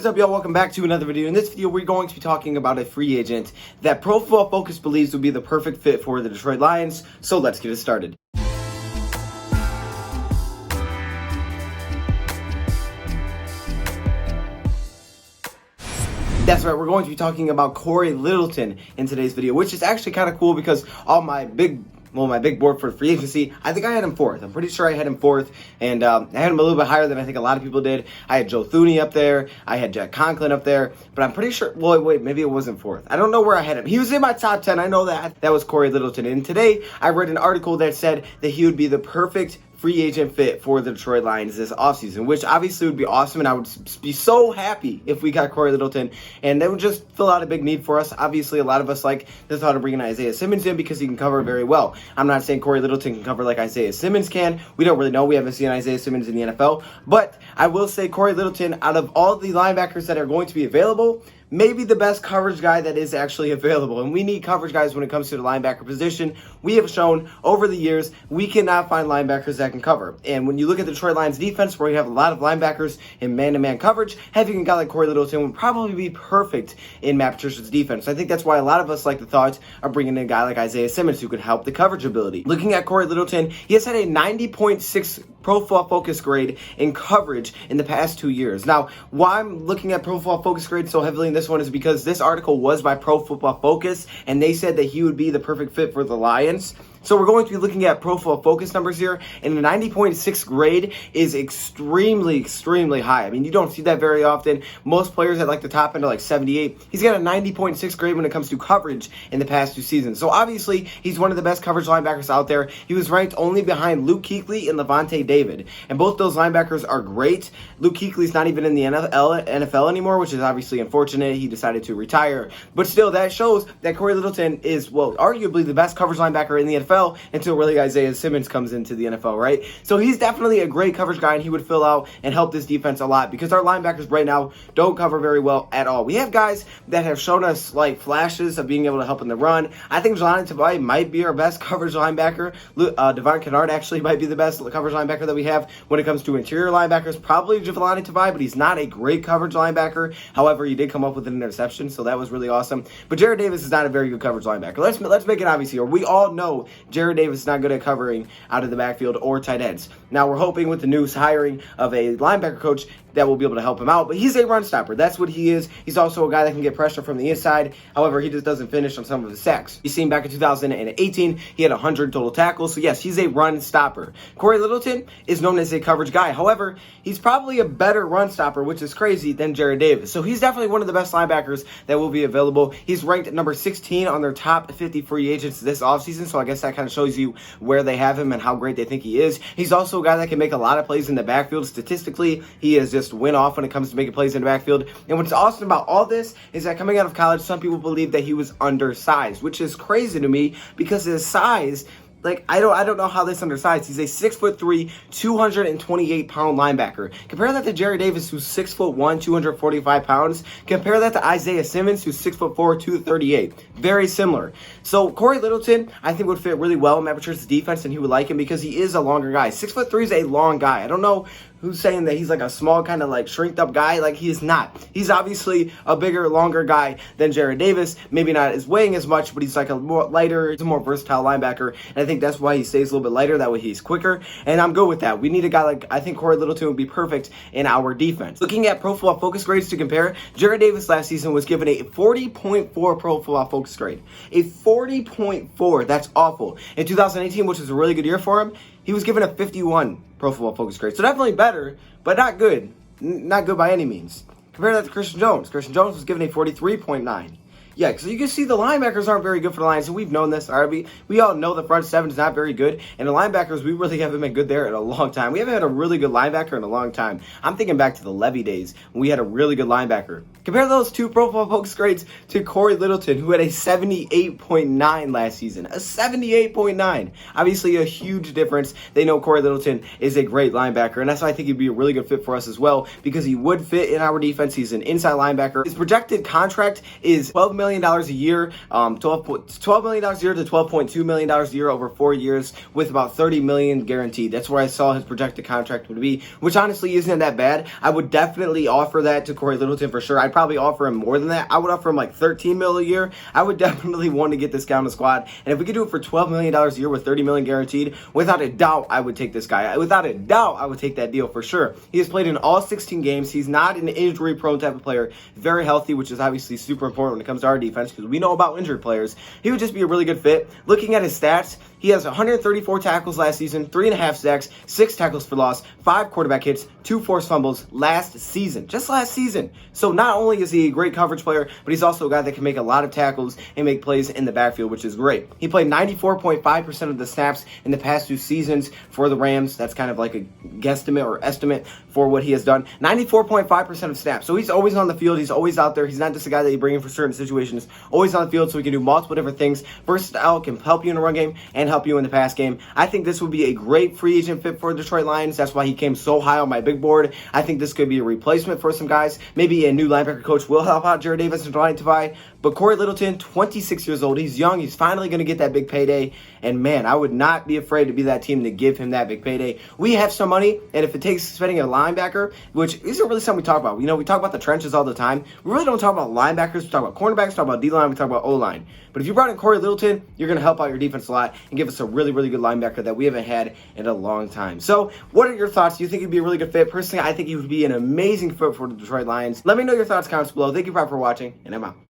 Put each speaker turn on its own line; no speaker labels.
up, y'all? Welcome back to another video. In this video, we're going to be talking about a free agent that Pro Football Focus believes would be the perfect fit for the Detroit Lions. So let's get it started. That's right, we're going to be talking about Cory Littleton in today's video, which is actually kind of cool because all my big board for free agency, I think I had him fourth. I'm pretty sure I had him fourth, and I had him a little bit higher than I think a lot of people did. I had Joe Thuney up there. I had Jack Conklin up there, but I'm pretty sure, well, wait, maybe it wasn't fourth. I don't know where I had him. He was in my top 10. I know that. That was Cory Littleton. And today, I read an article that said that he would be the perfect free agent fit for the Detroit Lions this offseason, which obviously would be awesome, and I would be so happy if we got Cory Littleton, and that would just fill out a big need for us. Obviously, a lot of us like the thought of bringing Isaiah Simmons in because he can cover very well. I'm not saying Cory Littleton can cover like Isaiah Simmons can. We don't really know. We haven't seen Isaiah Simmons in the NFL, but I will say Cory Littleton, out of all the linebackers that are going to be available, maybe the best coverage guy that is actually available. And we need coverage guys when it comes to the linebacker position. We have shown over the years we cannot find linebackers that can cover. And when you look at the Detroit Lions defense, where you have a lot of linebackers in man-to-man coverage, having a guy like Cory Littleton would probably be perfect in Matt Patricia's defense. I think that's why a lot of us like the thought of bringing in a guy like Isaiah Simmons who could help the coverage ability. Looking at Cory Littleton, he has had a 90.6 Pro Football Focus grade in coverage in the past 2 years. Now, why I'm looking at Pro Football Focus grade so heavily in this one is because this article was by Pro Football Focus, and they said that he would be the perfect fit for the Lions. So we're going to be looking at Pro Football Focus numbers here, and a 90.6 grade is extremely high. I mean, you don't see that very often. Most players at like the top end are like 78. He's got a 90.6 grade when it comes to coverage in the past 2 seasons. So obviously, he's one of the best coverage linebackers out there. He was ranked only behind Luke Kuechly and Levante David, and both those linebackers are great. Luke Kuechly's not even in the NFL anymore, which is obviously unfortunate. He decided to retire, but still, that shows that Cory Littleton is, well, arguably the best coverage linebacker in the NFL. Until really Isaiah Simmons comes into the NFL, right? So he's definitely a great coverage guy, and he would fill out and help this defense a lot because our linebackers right now don't cover very well at all. We have guys that have shown us like flashes of being able to help in the run. I think Jelani Tavai might be our best coverage linebacker. Devon Kennard actually might be the best coverage linebacker that we have when it comes to interior linebackers. Probably Jelani Tavai, but he's not a great coverage linebacker. However, he did come up with an interception, so that was really awesome. But Jarrad Davis is not a very good coverage linebacker. Let's make it obvious here. We all know Jarrad Davis is not good at covering out of the backfield or tight ends. Now, we're hoping with the new hiring of a linebacker coach that will be able to help him out, but he's a run stopper. That's what he is. He's also a guy that can get pressure from the inside. However, he just doesn't finish on some of his sacks. You seen back in 2018, he had 100 total tackles, so yes, he's a run stopper. Cory Littleton is known as a coverage guy. However, he's probably a better run stopper, which is crazy, than Jarrad Davis. So he's definitely one of the best linebackers that will be available. He's ranked at number 16 on their top 50 free agents this offseason, so I guess that kind of shows you where they have him and how great they think he is. He's also a guy that can make a lot of plays in the backfield. Statistically, he has just went off when it comes to making plays in the backfield. And what's awesome about all this is that coming out of college, some people believe that he was undersized, which is crazy to me because his size, like, I don't know how this undersized. He's a 6'3", 228-pound linebacker. Compare that to Jarrad Davis, who's 6'1", 245 pounds. Compare that to Isaiah Simmons, who's 6'4", 238. Very similar. So Cory Littleton, I think, would fit really well in Matt Patricia's defense, and he would like him because he is a longer guy. 6'3" is a long guy. I don't know who's saying that he's like a small kind of like shrinked up guy. Like, he is not. He's obviously a bigger, longer guy than Jarrad Davis. Maybe not as weighing as much, but he's like a more lighter, he's a more versatile linebacker. And I think that's why he stays a little bit lighter. That way he's quicker. And I'm good with that. We need a guy like, I think Cory Littleton would be perfect in our defense. Looking at Pro Football Focus grades to compare, Jarrad Davis last season was given a 40.4 Pro Football Focus grade. A 40.4. That's awful. In 2018, which was a really good year for him, he was given a 51 Pro Football Focus grade. So definitely better, but not good. Not good by any means. Compare that to Christian Jones. Christian Jones was given a 43.9. Yeah, so you can see the linebackers aren't very good for the Lions, and we've known this. We all know the front seven is not very good, and the linebackers, we really haven't been good there in a long time. We haven't had a really good linebacker in a long time. I'm thinking back to the Levy days when we had a really good linebacker. Compare those two Pro Football Focus grades to Cory Littleton, who had a 78.9 last season. A 78.9. Obviously, a huge difference. They know Cory Littleton is a great linebacker, and that's why I think he'd be a really good fit for us as well, because he would fit in our defense. He's an inside linebacker. His projected contract is $12 million million a year, $12 million a year to $12.2 million a year over 4 years, with about $30 million guaranteed. That's where I saw his projected contract would be, which honestly isn't that bad. I would definitely offer that to Cory Littleton for sure. I'd probably offer him more than that. I would offer him like $13 million a year. I would definitely want to get this guy on the squad, and if we could do it for $12 million a year with $30 million guaranteed, without a doubt, I would take this guy. Without a doubt, I would take that deal for sure. He has played in all 16 games. He's not an injury-prone type of player. Very healthy, which is obviously super important when it comes to our defense, because we know about injured players. He would just be a really good fit. Looking at his stats, he has 134 tackles last season, 3.5 sacks, 6 tackles for loss, 5 quarterback hits, 2 forced fumbles last season. Just last season. So not only is he a great coverage player, but he's also a guy that can make a lot of tackles and make plays in the backfield, which is great. He played 94.5% of the snaps in the past 2 seasons for the Rams. That's kind of like a guesstimate or estimate for what he has done. 94.5% of snaps. So he's always on the field. He's always out there. He's not just a guy that you bring in for certain situations. Always on the field, so he can do multiple different things. Versatile, can help you in the run game and help you in the pass game. I think this would be a great free agent fit for the Detroit Lions. That's why he came so high on my big board. I think this could be a replacement for some guys. Maybe a new linebacker coach will help out Jared Davis and Dwight Tavai. But Cory Littleton, 26 years old. He's young. He's finally going to get that big payday. And man, I would not be afraid to be that team to give him that big payday. We have some money, and if it takes spending a linebacker, which isn't really something we talk about. You know, we talk about the trenches all the time. We really don't talk about linebackers. We talk about cornerbacks, we talk about D-line, we talk about O-line. But if you brought in Cory Littleton, you're going to help out your defense a lot and give us a really, really good linebacker that we haven't had in a long time. So what are your thoughts? Do you think he'd be a really good fit? Personally, I think he would be an amazing fit for the Detroit Lions. Let me know your thoughts in the comments below. Thank you for watching, and I'm out.